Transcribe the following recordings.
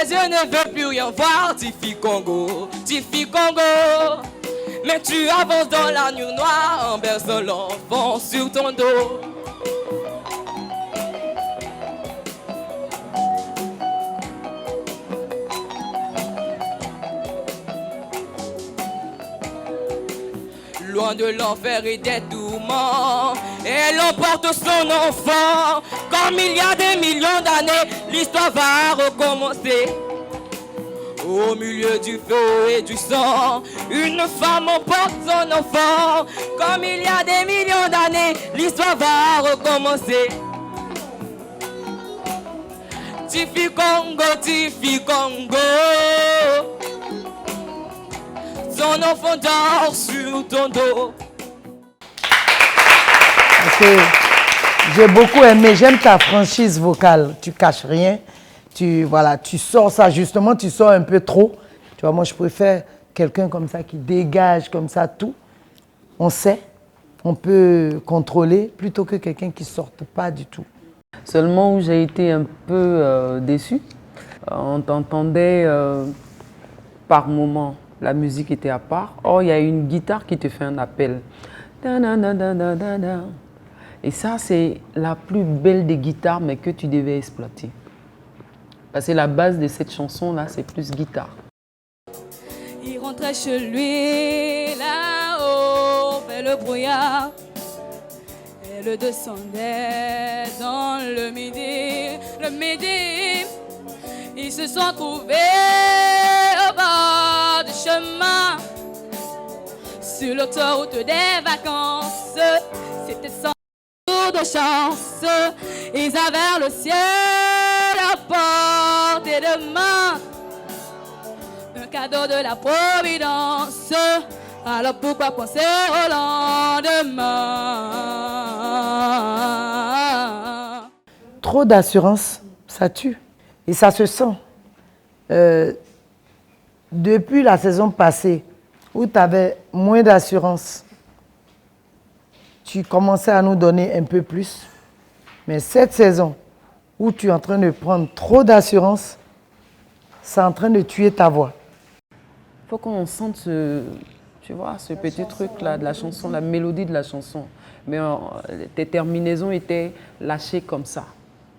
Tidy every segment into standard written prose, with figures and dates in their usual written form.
mes yeux ne veulent plus rien voir, Tiffy Congo, Tiffy Congo. Mais tu avances dans la nuit noire en berçant l'enfant sur ton dos. Loin de l'enfer et des tourments, elle emporte son enfant. Comme il y a des millions d'années, l'histoire va recommencer. Au milieu du feu et du sang, une femme emporte son enfant. Comme il y a des millions d'années, l'histoire va recommencer. Tiffy Congo, Tiffy Congo. Son enfant dort sur ton dos. J'ai beaucoup aimé, j'aime ta franchise vocale. Tu caches rien. Tu sors ça justement, tu sors un peu trop. Tu vois, moi je préfère quelqu'un comme ça qui dégage comme ça tout. On sait, on peut contrôler plutôt que quelqu'un qui ne sorte pas du tout. Seulement où j'ai été un peu déçue, on t'entendait par moment, la musique était à part. Or, il y a une guitare qui te fait un appel. Et ça, c'est la plus belle des guitares, mais que tu devais exploiter. Parce que la base de cette chanson-là, c'est plus guitare. Il rentrait chez lui, là-haut, vers le brouillard. Elle descendait dans le midi. Le midi, ils se sont trouvés au bord du chemin. Sur l'autoroute des vacances, c'était sans tour de chance. Ils avaient le ciel à portée de main, un cadeau de la Providence. Alors pourquoi penser au lendemain? Trop d'assurance, ça tue. Et ça se sent. Depuis la saison passée, où tu avais moins d'assurance, tu commençais à nous donner un peu plus. Mais cette saison, où tu es en train de prendre trop d'assurance, c'est en train de tuer ta voix. Il faut qu'on sente tu vois, ce petit truc-là de la chanson, la mélodie de la chanson. Mais tes terminaisons étaient lâchées comme ça.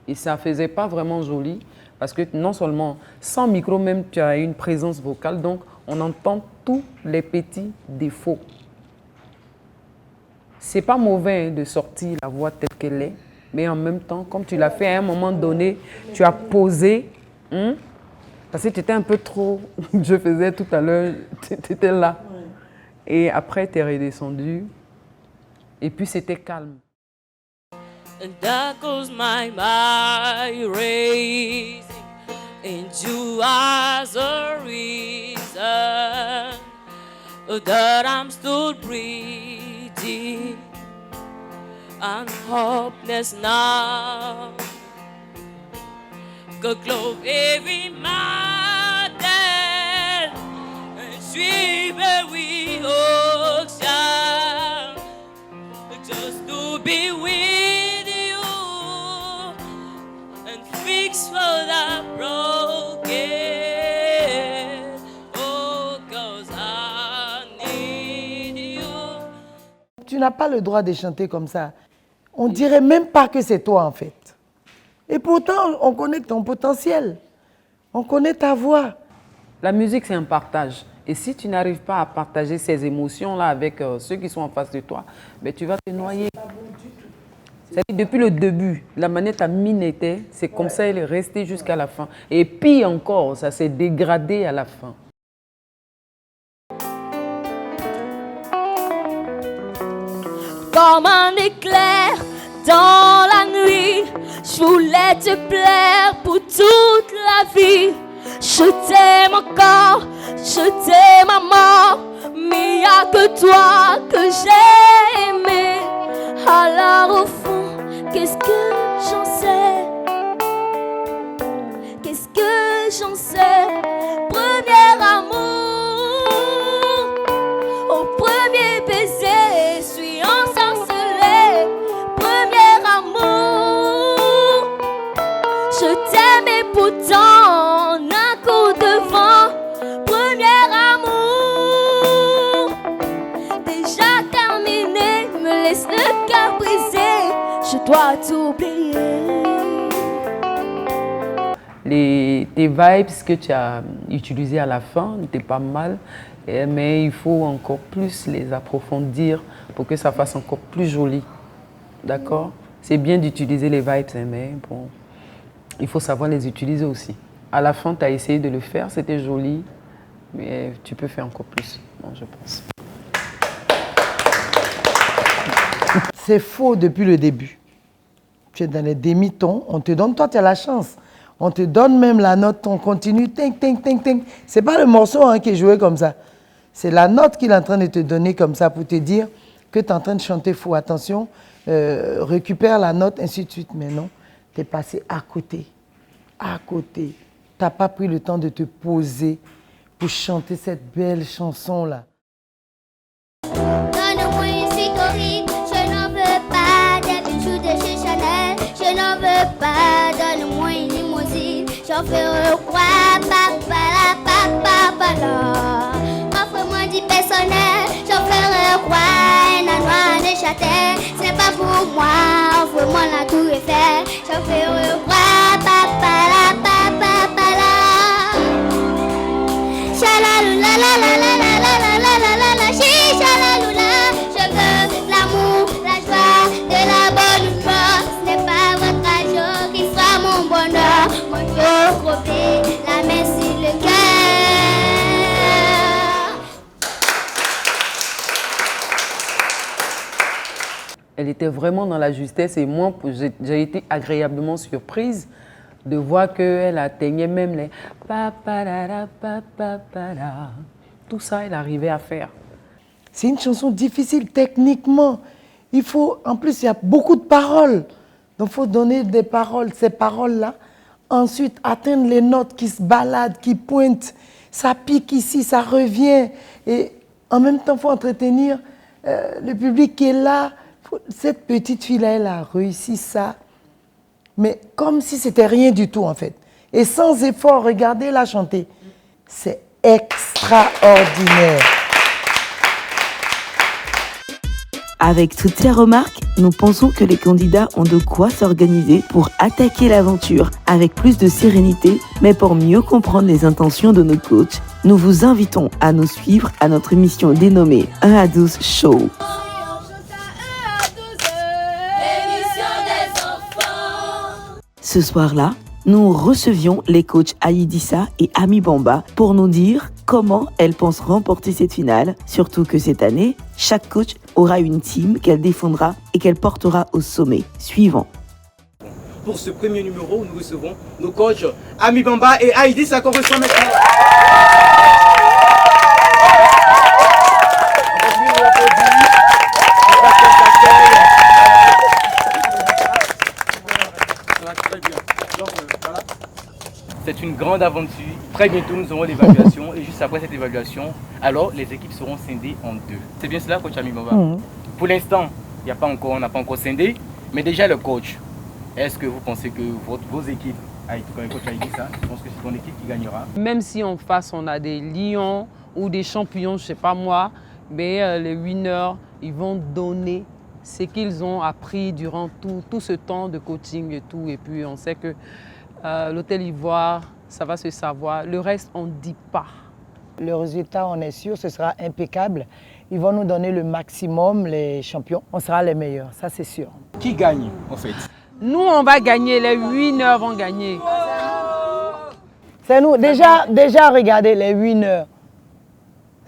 Et ça ne faisait pas vraiment joli. Parce que non seulement, sans micro même, tu as une présence vocale. Donc, on entend tous les petits défauts. C'est pas mauvais de sortir la voix telle qu'elle est. Mais en même temps, comme tu l'as fait à un moment donné, tu as posé. Parce que tu étais un peu trop, je faisais tout à l'heure, tu étais là. Et après, tu es redescendu. Et puis, c'était calme. And that goes my mind racing into as a reason that I'm still breathing. I'm hopeless now. Go close every mountain and sweep every ocean just to be with you and fix what I broken. Oh, 'cause I need you. Tu n'as pas le droit de chanter comme ça. On dirait même pas que c'est toi en fait. Et pourtant, on connaît ton potentiel. On connaît ta voix. La musique, c'est un partage. Et si tu n'arrives pas à partager ces émotions-là avec ceux qui sont en face de toi, ben, tu vas te noyer. C'est-à-dire, depuis le début, la manière ta mine était, c'est comme ça, elle est restée jusqu'à la fin. Et puis encore, ça s'est dégradé à la fin. Comme un éclair dans la nuit, je voulais te plaire pour toute la vie. Je t'aime encore, je t'aime à mort, mais y a que toi que j'ai aimé. Alors au fond, qu'est-ce que j'en sais? Qu'est-ce que j'en sais? Premier amour, au premier baiser, je suis ensorcelée. Premier amour, je t'aime et pourtant on a dois t'oublier. Tes vibes que tu as utilisés à la fin n'étaient pas mal, mais il faut encore plus les approfondir pour que ça fasse encore plus joli. D'accord? C'est bien d'utiliser les vibes, mais bon, il faut savoir les utiliser aussi. À la fin, tu as essayé de le faire, c'était joli, mais tu peux faire encore plus, je pense. C'est faux depuis le début. Tu es dans les demi-tons, on te donne, toi tu as la chance. On te donne même la note, on continue, ting, ting, ting, ting. C'est pas le morceau qui est joué comme ça. C'est la note qu'il est en train de te donner comme ça pour te dire que tu es en train de chanter faux. Attention, récupère la note, ainsi de suite. Mais non, tu es passé à côté. À côté. Tu n'as pas pris le temps de te poser pour chanter cette belle chanson-là. Donne-moi une cigarette, je n'en veux pas des bijoux de chez Chanel, je n'en veux pas. Donne-moi une limousine, j'en ferai quoi, papa la, papa la. Offre-moi du personnel, j'en ferai quoi, un endroit de châtel, c'est pas pour moi. Offre-moi la tour Eiffel, j'en ferai quoi, papa la, papa la. Chalalula la la la la la la la la la la, chichalalula. Je veux l'amour, la joie, de la bonne humeur. Ce n'est pas votre argent qui sera mon bonheur. Mon cœur crevé, la main sur le cœur. Elle était vraiment dans la justesse et moi, j'ai été agréablement surprise de voir qu'elle atteignait même les pa-pa-la-la, pa-pa-pa-la. Tout ça, elle arrivait à faire. C'est une chanson difficile techniquement. Il faut, en plus, il y a beaucoup de paroles. Donc, il faut donner des paroles, ces paroles-là. Ensuite, atteindre les notes qui se baladent, qui pointent. Ça pique ici, ça revient. Et en même temps, il faut entretenir le public qui est là. Cette petite fille-là, elle a réussi ça. Mais comme si c'était rien du tout, en fait. Et sans effort, regardez-la chanter. C'est extraordinaire. Avec toutes ces remarques, nous pensons que les candidats ont de quoi s'organiser pour attaquer l'aventure avec plus de sérénité, mais pour mieux comprendre les intentions de nos coachs, nous vous invitons à nous suivre à notre émission dénommée 1 à 12 Show. Ce soir-là, nous recevions les coachs Aïdissa et Ami Bamba pour nous dire comment elles pensent remporter cette finale, surtout que cette année, chaque coach aura une team qu'elle défendra et qu'elle portera au sommet. Suivant. Pour ce premier numéro, nous recevons nos coachs Ami Bamba et Aïdissa qu'on reçoit maintenant. C'est une grande aventure. Très bientôt, nous aurons l'évaluation. Et juste après cette évaluation, alors les équipes seront scindées en deux. C'est bien cela, coach Ami Bamba? Pour l'instant, on n'a pas encore scindé. Mais déjà, le coach, est-ce que vous pensez que vos équipes, quand le coach a dit ça, je pense que c'est ton équipe qui gagnera? Même si en face, on a des lions ou des champions, je ne sais pas moi, mais les winners, ils vont donner ce qu'ils ont appris durant tout ce temps de coaching et tout. Et puis, on sait que l'Hôtel Ivoire, ça va se savoir. Le reste, on ne dit pas. Le résultat, on est sûr, ce sera impeccable. Ils vont nous donner le maximum, les champions. On sera les meilleurs, ça c'est sûr. Qui gagne, en fait? Nous, on va gagner. Les winners vont gagner. C'est nous. Déjà, regardez, les winners.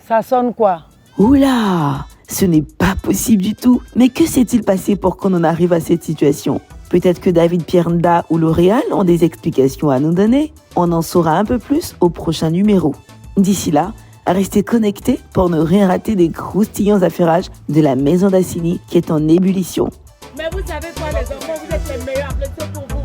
Ça sonne quoi? Oula, ce n'est pas possible du tout. Mais que s'est-il passé pour qu'on en arrive à cette situation? Peut-être que David Pierre-Nda ou L'Oréal ont des explications à nous donner. On en saura un peu plus au prochain numéro. D'ici là, restez connectés pour ne rien rater des croustillants affairages de la maison d'Assini qui est en ébullition. Mais vous savez quoi les enfants, vous êtes les meilleurs, applaudissements pour vous.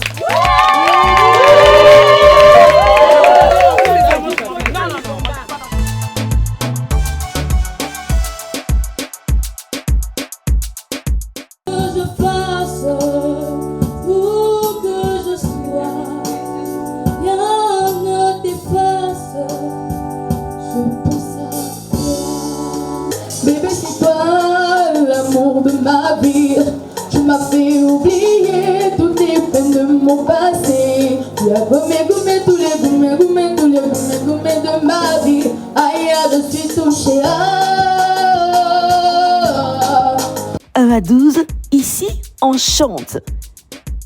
Bébé, c'est toi l'amour de ma vie. Tu m'a fait oublier toutes les peines de mon passé. Tu as gommé tous les gommés de ma vie. Aïe, je suis touchée. 1 à 12, ici, on chante.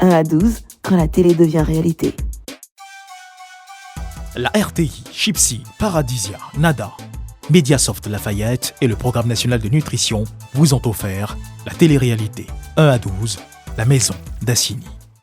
1 à 12, quand la télé devient réalité. La RTI, Chipsy, Paradisia, Nada, Mediasoft Lafayette et le Programme national de nutrition vous ont offert la télé-réalité 1 à 12, la maison d'Assini.